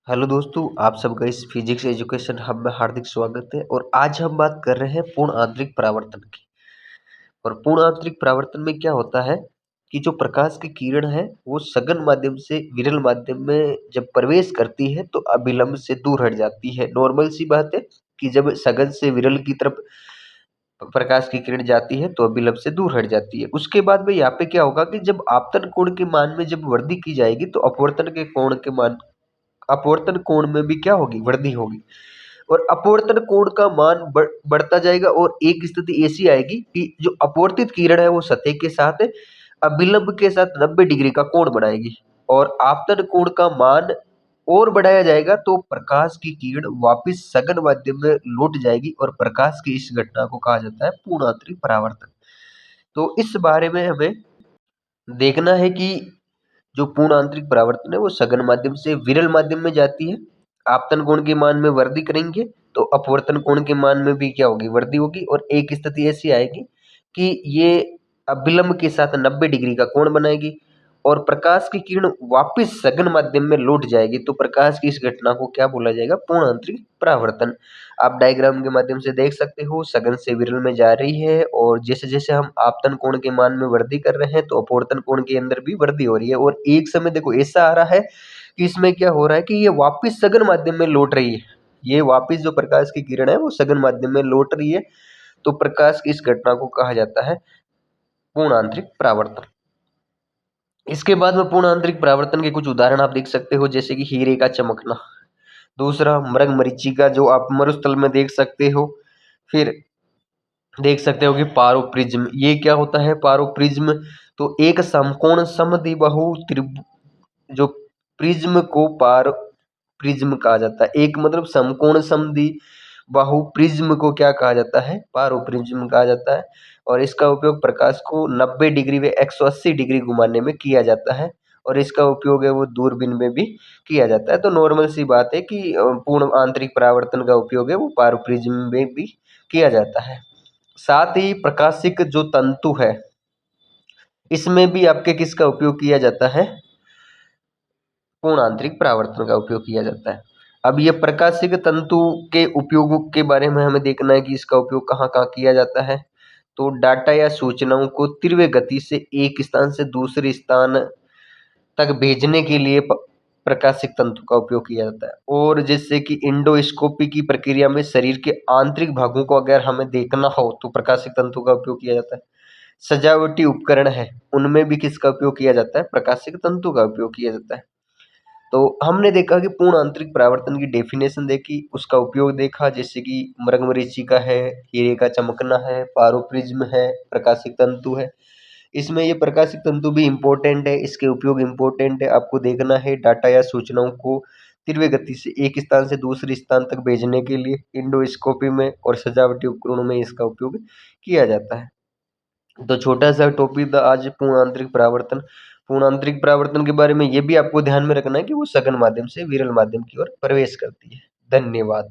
Hello दोस्तों, आप सबका इस फिजिक्स एजुकेशन हब में हार्दिक स्वागत है। और आज हम बात कर रहे हैं पूर्ण आंतरिक परावर्तन की। और पूर्ण आंतरिक परावर्तन में क्या होता है कि जो प्रकाश की किरण है वो सघन माध्यम से विरल माध्यम में जब प्रवेश करती है तो अभिलंब से दूर हट जाती है। नॉर्मल सी बात है कि जब सघन से विरल की तरफ प्रकाश की किरण जाती है तो अभिलंब से दूर हट जाती है। उसके बाद में यहाँ पे क्या होगा कि जब आपतन कोण के मान में जब वृद्धि की जाएगी तो अपवर्तन कोण में भी क्या होगी, वृद्धि होगी। और अपवर्तन कोण का मान बढ़ता जाएगा और एक स्थिति ऐसी आएगी कि जो अपवर्तित किरण है वो सतह के साथ अभिलंब के साथ 90 डिग्री का कोण बनाएगी। और आपतन कोण का मान और बढ़ाया जाएगा तो प्रकाश की किरण वापस सघन माध्यम में लौट जाएगी और प्रकाश की इस घटना को कहा जाता है पूर्ण आंतरिक परावर्तन। तो इस बारे में हमें देखना है कि जो पूर्ण आंतरिक परावर्तन है वो सघन माध्यम से विरल माध्यम में जाती है। आपतन कोण के मान में वृद्धि करेंगे तो अपवर्तन कोण के मान में भी क्या होगी, वृद्धि होगी। और एक स्थिति ऐसी आएगी कि ये अभिलंब के साथ 90 डिग्री का कोण बनाएगी और प्रकाश की किरण वापस सघन माध्यम में लौट जाएगी। तो प्रकाश की इस घटना को क्या बोला जाएगा, पूर्ण आंतरिक परावर्तन। आप डायग्राम के माध्यम से देख सकते हो, सघन से विरल में जा रही है और जैसे जैसे हम आपतन कोण के मान में वृद्धि कर रहे हैं तो अपवर्तन कोण के अंदर भी वृद्धि हो रही है। और एक समय देखो ऐसा आ रहा है कि इसमें क्या हो रहा है कि ये वापस सघन माध्यम में लौट रही है। ये वापस जो प्रकाश की किरण है वो सघन माध्यम में लौट रही है। तो प्रकाश की इस घटना को कहा जाता है पूर्ण आंतरिक परावर्तन। इसके बाद में पूर्ण आंतरिक परावर्तन के कुछ उदाहरण आप देख सकते हो, जैसे कि हीरे का चमकना। दूसरा, मृग मरीचिका जो आप मरुस्थल में देख सकते हो। फिर देख सकते हो कि पारो प्रिज्म, ये क्या होता है पारो प्रिज्म, तो एक समकोण समद्विबाहु जो प्रिज्म को पार प्रिज्म कहा जाता है। एक मतलब समकोण समद्विबाहु प्रिज्म को क्या कहा जाता है, पारो प्रिज्म कहा जाता है। और इसका उपयोग प्रकाश को 90 डिग्री व 180 डिग्री घुमाने में किया जाता है। और इसका उपयोग है वो दूरबीन में भी किया जाता है। तो नॉर्मल सी बात है कि पूर्ण आंतरिक परावर्तन का उपयोग है वो पारो प्रिज्म में भी किया जाता है। साथ ही प्रकाशिक जो तंतु है इसमें भी आपके किसका उपयोग किया जाता है, पूर्ण आंतरिक परावर्तन का उपयोग किया जाता है। अब ये प्रकाशिक तंतु के उपयोगों के बारे में हमें देखना है कि इसका उपयोग कहाँ कहाँ किया जाता है। तो डाटा या सूचनाओं को तीव्र गति से एक स्थान से दूसरे स्थान तक भेजने के लिए प्रकाशिक तंतु का उपयोग किया जाता है। और जैसे कि इंडोस्कोपी की प्रक्रिया में शरीर के आंतरिक भागों को अगर हमें देखना हो तो प्रकाशिक तंतु का उपयोग किया जाता है। सजावटी उपकरण है उनमें भी किसका उपयोग किया जाता है, प्रकाशिक तंतु का उपयोग किया जाता है। तो हमने देखा कि पूर्ण आंतरिक परावर्तन की डेफिनेशन देखी, उसका उपयोग देखा, जैसे कि मृगमरीचिका है, हीरे का चमकना है, पारोप्रिज्म है, प्रकाशिक तंतु है। इसमें ये प्रकाशिक तंतु भी इम्पोर्टेंट है, इसके उपयोग इम्पोर्टेंट है। आपको देखना है डाटा या सूचनाओं को तीव्र गति से एक स्थान से दूसरे स्थान तक भेजने के लिए इंडोस्कोपी में और सजावटी उपकरणों में इसका उपयोग किया जाता है। तो छोटा सा टॉपिक था आज पूर्ण आंतरिक परावर्तन। पूर्ण आंतरिक परावर्तन के बारे में ये भी आपको ध्यान में रखना है कि वो सघन माध्यम से विरल माध्यम की ओर प्रवेश करती है। धन्यवाद।